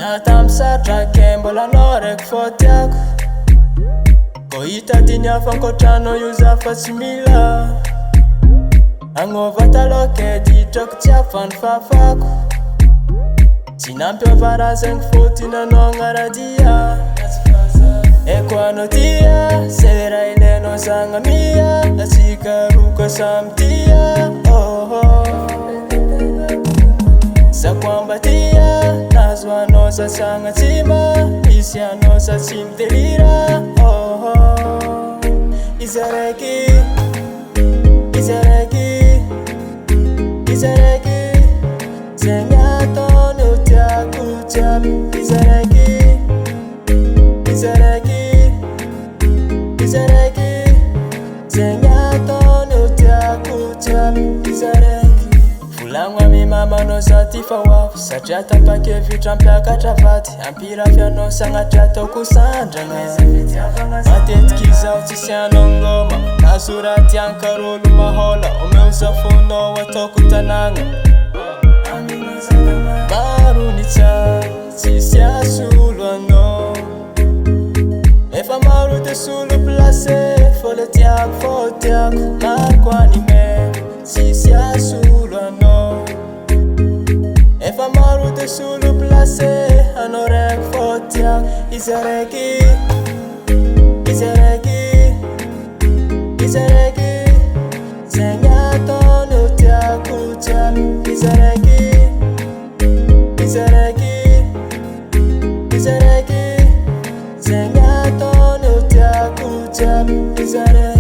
Natamsatra ke mbola anao raiky fôtiako. Ko hitadiny hafa ankoatrano io za fa tsy mila. Agnova taloha ke ditrako tsy afany fafako. Tsy nampiova raha zegny fôtinanao agnaradia. Eko anao tia, zay raha ilainao zagnamia. Atsika roa koa samy tia, oh oh. Zakoamba tia, nazo anao sasagna tsima. Misy anao sa tsy midelira, oh oh. Izy araiky, izy araiky, izy araiky. Zegny ataony ho tiako jiaby. Izy araiky, izy araiky, izy araiky. Zegny ataony ho tiako jiaby. Izy araiky. Volagno amy mamanao za ty fa hoafo. Satria tapa-kevitra ampiakatra vaty. Ampirafianao sagnatria ataoko sandragna. Matetiky izaho tsisy anongoma. Nazoraty ankarolo mahola. Omeo zafonao ataoko tanagna. Maro ny tsara, tsisy asolo anao. Efa maro de solo placé. Fô le tiako, fô tiako. Mariko anime, tsisy asolo anao. Efa maro de solo placé. Anao raiky fô tiako. Izy araiky, izy araiky, izy araiky. Zegny ataony ho tiako jiaby. Izy araiky, izy araiky, izy araiky. Zegny ataony ho tiako jiaby. Izy araiky.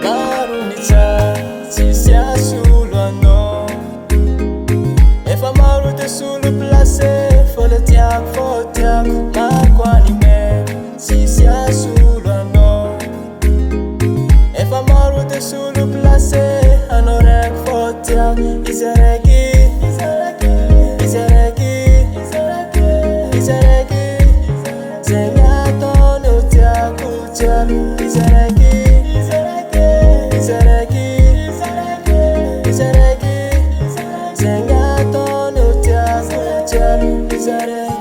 Maro ny tsara, tsisy asolo anao. Efa maro de solo placé. Fô le tiako, fô tiako. Mariko anime, tsisy asolo anao. Efa maro de solo placé. Anao raiky fô tiako. Izy araiky, izy araiky, izy araiky, izy araiky. Zegny ataony ho tiako jiaby. Izy araiky, izy araiky, izy araiky, izy araiky. Zegny ataony ho tiako jiaby. Izy araiky.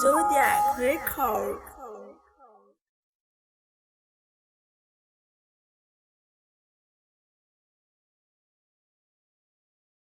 Zodiac Record.